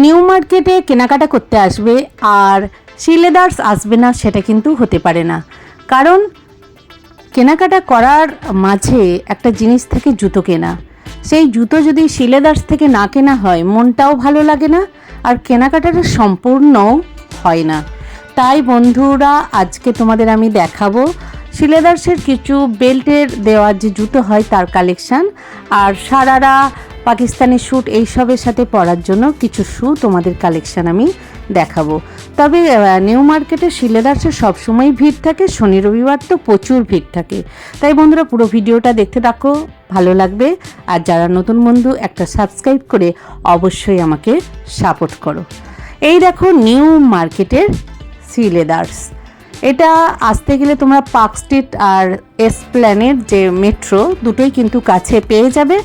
New মার্কেটে কেনাকাটা করতে আসবে আর শিলেদার্স আসবে না, সেটা কিন্তু হতে পারে না। কারণ কেনাকাটা করার মাঝে একটা জিনিস থেকে জুতো কেনা, সেই জুতো যদি শিলেদার্স থেকে না কেনা হয় মনটাও ভালো লাগে না, আর কেনাকাটাটা সম্পূর্ণও হয় না। তাই বন্ধুরা, আজকে তোমাদের আমি দেখাবো শিলেদার্সের কিছু বেল্টের দেওয়ার যে জুতো হয় তার কালেকশান, আর সারারা পাকিস্তানি স্যুট এইসবের সাথে পরার জন্য কিছু শ্যু তোমাদের কালেকশান আমি দেখাবো। তবে নিউ মার্কেটে শিলেদার্সের সবসময় ভিড় থাকে, শনি রবিবার তো প্রচুর ভিড় থাকে। তাই বন্ধুরা পুরো ভিডিওটা দেখতে থাকো, ভালো লাগবে। আর যারা নতুন বন্ধু, একটা সাবস্ক্রাইব করে অবশ্যই আমাকে সাপোর্ট করো। এই দেখো নিউ মার্কেটের শিলেদার্স। এটা আসতে গেলে তোমরা পার্ক স্ট্রিট আর এসপ্ল্যানেড যে মেট্রো দুটোই কিন্তু কাছে পেয়ে যাবে।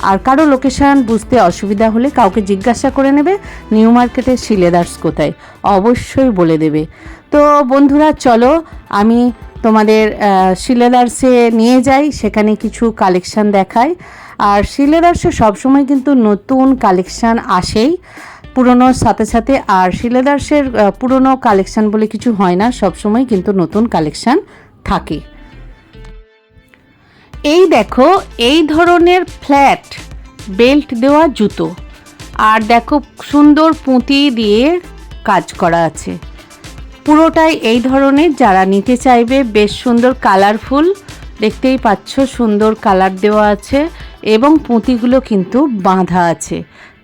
আর কারো লোকেশান বুঝতে অসুবিধা হলে কাউকে জিজ্ঞাসা করে নেবে নিউ মার্কেটের শিলেদার্স কোথায়, অবশ্যই বলে দেবে। তো বন্ধুরা চলো আমি তোমাদের শিলেদার্সে নিয়ে যাই, সেখানে কিছু কালেকশান দেখাই। আর শিলেদার্সে সবসময় কিন্তু নতুন কালেকশান আসেই পুরনোর সাথে সাথে। আর শিলেদার্সের পুরনো কালেকশান বলে কিছু হয় না, সবসময় কিন্তু নতুন কালেকশান থাকে। এই দেখো এই ধরনের ফ্ল্যাট বেল্ট দেওয়া জুতো, আর দেখো সুন্দর পুঁতি দিয়ে কাজ করা আছে পুরোটাই এই ধরনের। যারা নিতে চাইবে বেশ সুন্দর কালারফুল, দেখতেই পাচ্ছ সুন্দর কালার দেওয়া আছে এবং পুঁতিগুলো কিন্তু বাঁধা আছে,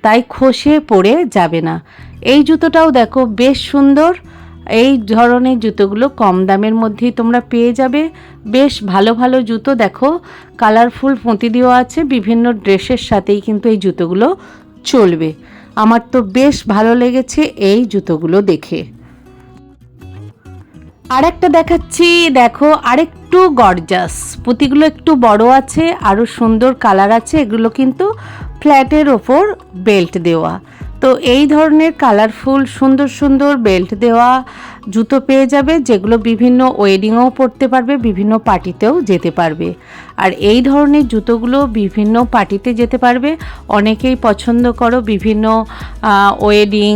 তাই খসে পড়ে যাবে না। এই জুতোটাও দেখো বেশ সুন্দর। এই ধরনের জুতোগুলো কম দামের মধ্যেই তোমরা পেয়ে যাবে। বেশ ভালো ভালো জুতো, দেখো কালারফুল পুঁতি দেওয়া আছে, বিভিন্ন ড্রেসের সাথেই কিন্তু এই জুতোগুলো চলবে। আমার তো বেশ ভালো লেগেছে এই জুতোগুলো দেখে। আরেকটা দেখাচ্ছি, দেখো আরেকটু গর্জাস, পুঁতিগুলো একটু বড় আছে, আরও সুন্দর কালার আছে। এগুলো কিন্তু ফ্ল্যাটের ওপর বেল্ট দেওয়া। তো এই ধরনের কালারফুল সুন্দর সুন্দর বেল্ট দেওয়া জুতো পেয়ে যাবে, যেগুলো বিভিন্ন ওয়েডিংয়েও পরতে পারবে, বিভিন্ন পার্টিতেও যেতে পারবে। আর এই ধরনের জুতোগুলো বিভিন্ন পার্টিতে যেতে পারবে, অনেকেই পছন্দ করো বিভিন্ন ওয়েডিং,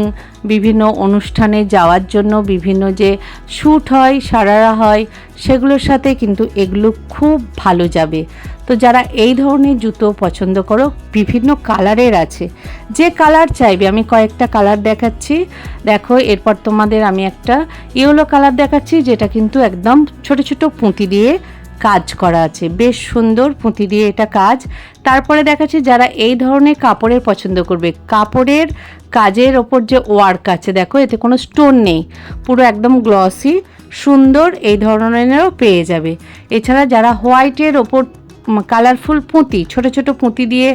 বিভিন্ন অনুষ্ঠানে যাওয়ার জন্য, বিভিন্ন যে শ্যুট হয়, সারারা হয়, সেগুলোর সাথে কিন্তু এগুলো খুব ভালো যাবে। তো যারা এই ধরনের জুতো পছন্দ করো, বিভিন্ন কালারের আছে, যে কালার চাইবে আমি কয়েকটা কালার দেখাচ্ছি। দেখো এরপর তোমাদের আমি একটা ইয়েলো কালার দেখাচ্ছি, যেটা কিন্তু একদম ছোট ছোট পুঁতি দিয়ে কাজ করা আছে, বেশ সুন্দর পুঁতি দিয়ে এটা কাজ। তারপরে দেখাচ্ছি যারা এই ধরনের কাপড়ের পছন্দ করবে, কাপড়ের কাজের ওপর যে ওয়ার্ক আছে, দেখো এতে কোনো স্টোন নেই, পুরো একদম গ্লসি সুন্দর, এই ধরনেরও পেয়ে যাবে। এছাড়া যারা হোয়াইটের ওপর কালারফুল পুঁতি, ছোট ছোট পুঁতি দিয়ে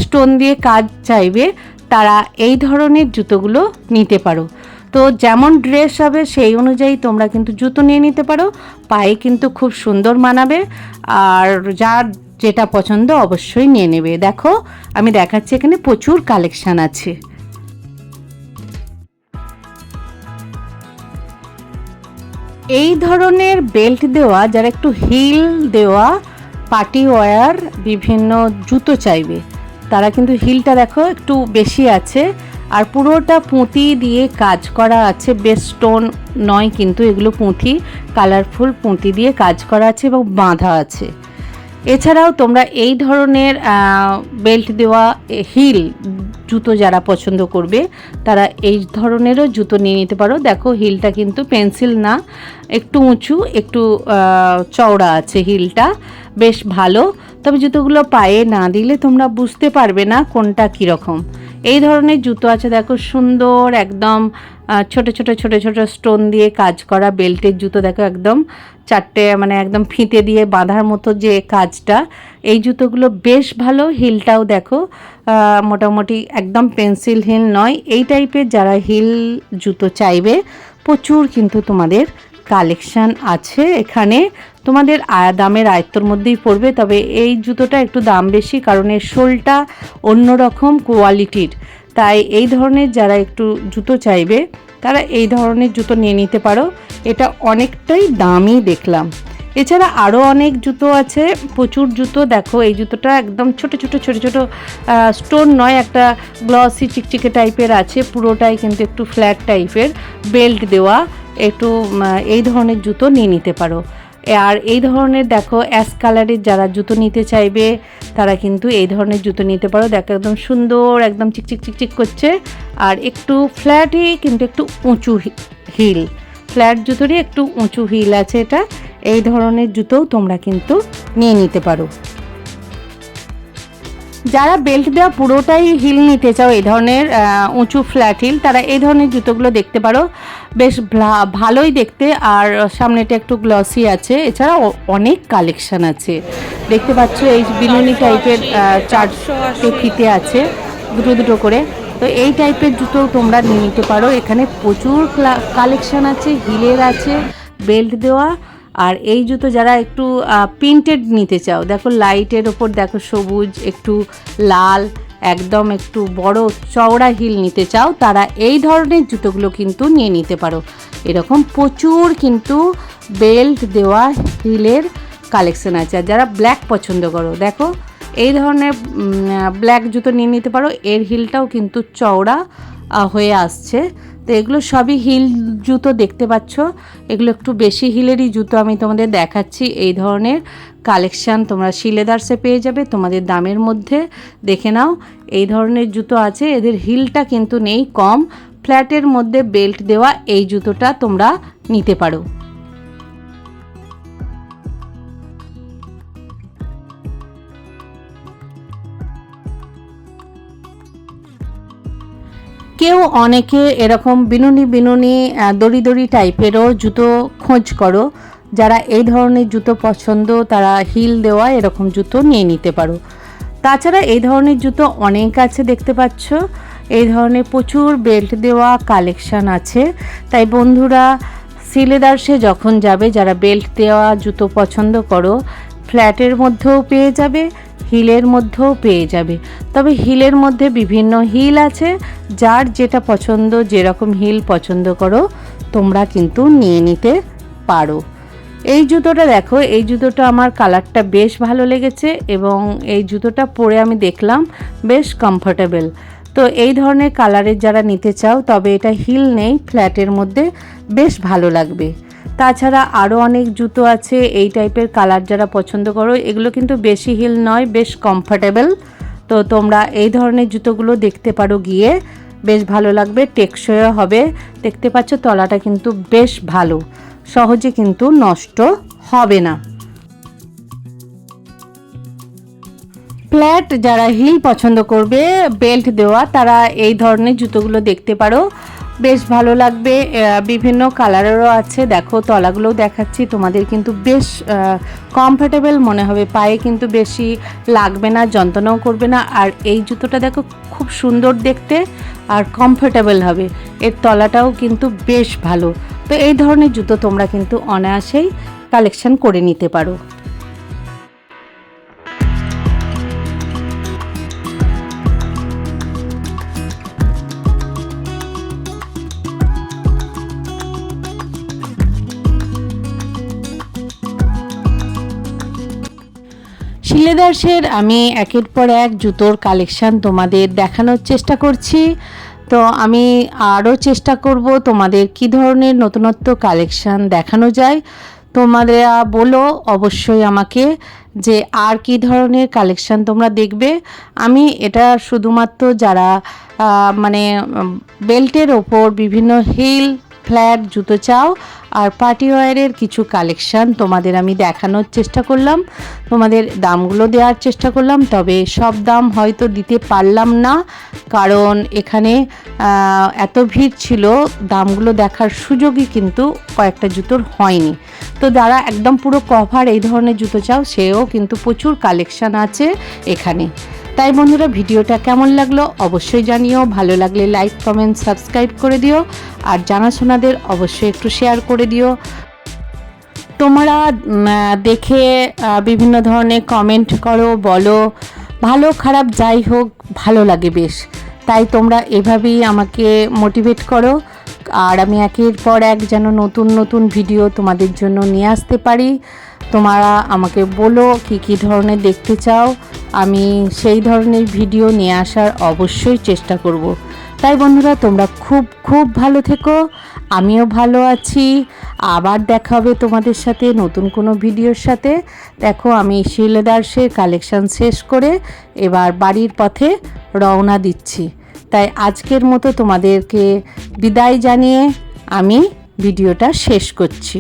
স্টোন দিয়ে কাজ চাইবে, তারা এই ধরনের জুতোগুলো নিতে পারো। তো যেমন ড্রেস হবে সেই অনুযায়ী তোমরা কিন্তু জুতো নিয়ে নিতে পারো, পায়ে কিন্তু খুব সুন্দর মানাবে। আর যার যেটা পছন্দ অবশ্যই নিয়ে নেবে। দেখো আমি দেখাচ্ছি, এখানে প্রচুর কালেকশান আছে। এই ধরনের বেল্ট দেওয়া, যারা একটু হিল দেওয়া পার্টি ওয়্যার বিভিন্ন জুতো চাইবে, তারা কিন্তু হিলটা দেখো একটু বেশি আছে, আর পুরোটা পুঁতি দিয়ে কাজ করা আছে, বেশ স্টোন নয় কিন্তু এগুলো পুঁতি, কালারফুল পুঁতি দিয়ে কাজ করা আছে এবং বাঁধা আছে। এছাড়াও তোমরা এই ধরনের বেল্ট দেওয়া হিল জুতো যারা পছন্দ করবে, তারা এই ধরনেরও জুতো নিয়ে নিতে পারো। দেখো হিলটা কিন্তু পেন্সিল না, একটু উঁচু, একটু চওড়া আছে হিলটা, বেশ ভালো। তবে জুতোগুলো পায়ে না দিলে তোমরা বুঝতে পারবে না কোনটা কীরকম। এই ধরনের জুতো আছে, দেখো সুন্দর একদম ছোট ছোট ছোট ছোট স্টোন দিয়ে কাজ করা বেল্টের জুতো, দেখো একদম চারটে মানে একদম ফিতে দিয়ে বাঁধার মতো যে কাজটা, এই জুতোগুলো বেশ ভালো। হিলটাও দেখো মোটামুটি একদম পেন্সিল হিল নয়, এই টাইপের যারা হিল জুতো চাইবে, প্রচুর কিন্তু তোমাদের কালেকশান আছে এখানে, তোমাদের দামের আয়ত্তর মধ্যেই পড়বে। তবে এই জুতোটা একটু দাম বেশি, কারণ এর সোলটা অন্যরকম কোয়ালিটির, তাই এই ধরনের যারা একটু জুতো চাইবে তারা এই ধরনের জুতো নিয়ে নিতে পারো। এটা অনেকটাই দামি দেখলাম। এছাড়া আরও অনেক জুতো আছে, প্রচুর জুতো। দেখো এই জুতোটা একদম ছোট ছোট স্টোন নয়, একটা গ্লসি চিকচিকে টাইপের আছে, পুরোটাই কিন্তু একটু ফ্ল্যাট টাইপের, বেল্ট দেওয়া। একটু এই ধরনের জুতো নিয়ে নিতে পারো। আর এই ধরনের দেখো অ্যাশ কালারের যারা জুতো নিতে চাইবে তারা কিন্তু এই ধরনের জুতো নিতে পারো। দেখো একদম সুন্দর, একদম চিকচিক করছে, আর একটু ফ্ল্যাটই কিন্তু একটু উঁচু হিল, ফ্ল্যাট জুতোরই একটু উঁচু হিল আছে এটা। এই ধরনের জুতোও তোমরা কিন্তু নিয়ে নিতে পারো। যারা বেল্ট দেওয়া পুরোটাই হিল নিতে চাও, এই ধরনের উঁচু ফ্ল্যাট হিল, তারা এই ধরনের জুতোগুলো দেখতে পারো, বেশ ভালোই দেখতে। আর সামনেটা একটু গ্লসি আছে। এছাড়াও অনেক কালেকশান আছে, দেখতে পাচ্ছ এই বিনুনি টাইপের 4টে ফিতে আছে, দুটো করে। তো এই টাইপের জুতো তোমরা নিয়ে নিতে পারো। এখানে প্রচুর কালেকশান আছে, হিলের আছে, বেল্ট দেওয়া। আর এই জুতো যারা একটু প্রিন্টেড নিতে চাও, দেখো লাইটের ওপর দেখো সবুজ, একটু লাল, একদম একটু বড় চওড়া হিল নিতে চাও, তারা এই ধরনের জুতোগুলো কিন্তু নিয়ে নিতে পারো। এরকম প্রচুর কিন্তু বেল্ট দেওয়া হিলের কালেকশন আছে। আর যারা ব্ল্যাক পছন্দ করো, দেখো এই ধরনের ব্ল্যাক জুতো নিয়ে নিতে পারো। এর হিলটাও কিন্তু চওড়া হয়ে আসছে। তো এগুলো সবই হিল জুতো দেখতে পাচ্ছ, এগুলো একটু বেশি হিলেরই জুতো আমি তোমাদের দেখাচ্ছি। এই ধরনের কালেকশান তোমরা শিলেদার্সে পেয়ে যাবে তোমাদের দামের মধ্যে। দেখে নাও, এই ধরনের জুতো আছে, এদের হিলটা কিন্তু নেই, কম, ফ্ল্যাটের মধ্যে বেল্ট দেওয়া এই জুতোটা তোমরা নিতে পারো। কেউ অনেকে এরকম বিনুনি দড়ি টাইপেরও জুতো খোঁজ করো, যারা এই ধরনের জুতো পছন্দ তারা হিল দেওয়া এরকম জুতো নিয়ে নিতে পারো। তাছাড়া এই ধরনের জুতো অনেক আছে, দেখতে পাচ্ছ এই ধরনের প্রচুর বেল্ট দেওয়া কালেকশান আছে। তাই বন্ধুরা শিলেদার্সে যখন যাবে, যারা বেল্ট দেওয়া জুতো পছন্দ করো, ফ্ল্যাটের মধ্যেও পেয়ে যাবে, হিলের মধ্যেও পেয়ে যাবে। তবে হিলের মধ্যে বিভিন্ন হিল আছে, যার যেটা পছন্দ, যেরকম হিল পছন্দ করো তোমরা কিন্তু নিয়ে নিতে পারো। এই জুতোটা দেখো, এই জুতোটা আমার কালারটা বেশ ভালো লেগেছে এবং এই জুতোটা পরে আমি দেখলাম বেশ কমফোর্টেবল। তো এই ধরনের কালারের যারা নিতে চাও, তবে এটা হিল নেই, ফ্ল্যাটের মধ্যে বেশ ভালো লাগবে। তাছাড়া আরও অনেক জুতো আছে এই টাইপের কালার যারা পছন্দ করো, এগুলো কিন্তু বেশি হিল নয়, বেশ কমফোর্টেবল। তো তোমরা এই ধরনের জুতোগুলো দেখতে পারো গিয়ে, বেশ ভালো লাগবে, টেকসইও হবে। দেখতে পাচ্ছ তলাটা কিন্তু বেশ ভালো, সহজে কিন্তু নষ্ট হবে না। ফ্ল্যাট যারা হিল পছন্দ করবে বেল্ট দেওয়া, তারা এই ধরনের জুতোগুলো দেখতে পারো, বেশ ভালো লাগবে। বিভিন্ন কালারেরও আছে, দেখো তলাগুলোও দেখাচ্ছি তোমাদের, কিন্তু বেশ কমফোর্টেবল মনে হবে, পায়ে কিন্তু বেশি লাগবে না, যন্ত্রণাও করবে না। আর এই জুতোটা দেখো খুব সুন্দর দেখতে আর কমফোর্টেবল হবে, এর তলাটাও কিন্তু বেশ ভালো। তো এই ধরনের জুতো তোমরা কিন্তু অনায়াসেই কালেকশন করে নিতে পারো। শিলেদার্সের আমি একের পর এক জুতোর কালেকশান তোমাদের দেখানোর চেষ্টা করছি। তো আমি আরও চেষ্টা করব তোমাদের কি ধরনের নতুনত্ব কালেকশান দেখানো যায়। তোমাদের বলো অবশ্যই আমাকে যে আর কি ধরনের কালেকশান তোমরা দেখবে। আমি এটা শুধুমাত্র যারা মানে বেল্টের ওপর বিভিন্ন হিল ফ্ল্যাট জুতো চাও আর পার্টি ওয়্যারের কিছু কালেকশান তোমাদের আমি দেখানোর চেষ্টা করলাম, তোমাদের দামগুলো দেওয়ার চেষ্টা করলাম। তবে সব দাম হয়তো দিতে পারলাম না, কারণ এখানে এত ভিড় ছিল, দামগুলো দেখার সুযোগই কিন্তু কয়েকটা জুতোর হয়নি। তো যারা একদম পুরো কভার এই ধরনের জুতো চাও, সেও কিন্তু প্রচুর কালেকশান আছে এখানে। তাই বন্ধুরা ভিডিওটা কেমন লাগলো অবশ্যই জানিও, ভালো লাগলে লাইক কমেন্ট সাবস্ক্রাইব করে দিও, আর জানাশোনাদের অবশ্যই একটু শেয়ার করে দিও। তোমরা দেখে বিভিন্ন ধরনের কমেন্ট করো, বলো, ভালো খারাপ যাই হোক ভালো লাগে বেশ। তাই তোমরা এভাবেই আমাকে মোটিভেট করো, আর আমি একের পর এক যেন নতুন নতুন ভিডিও তোমাদের জন্য নিয়ে আসতে পারি। তোমরা আমাকে বলো কী ধরনের দেখতে চাও, আমি সেই ধরনের ভিডিও নিয়ে আসার অবশ্যই চেষ্টা করব। তাই বন্ধুরা, তোমরা খুব খুব ভালো থেকো, আমিও ভালো আছি। আবার দেখা হবে তোমাদের সাথে নতুন কোনো ভিডিওর সাথে। দেখো, আমি শিলেদার্সের কালেকশান শেষ করে এবার বাড়ির পথে রওনা দিচ্ছি। তাই আজকের মতো তোমাদেরকে বিদায় জানিয়ে আমি ভিডিওটা শেষ করছি।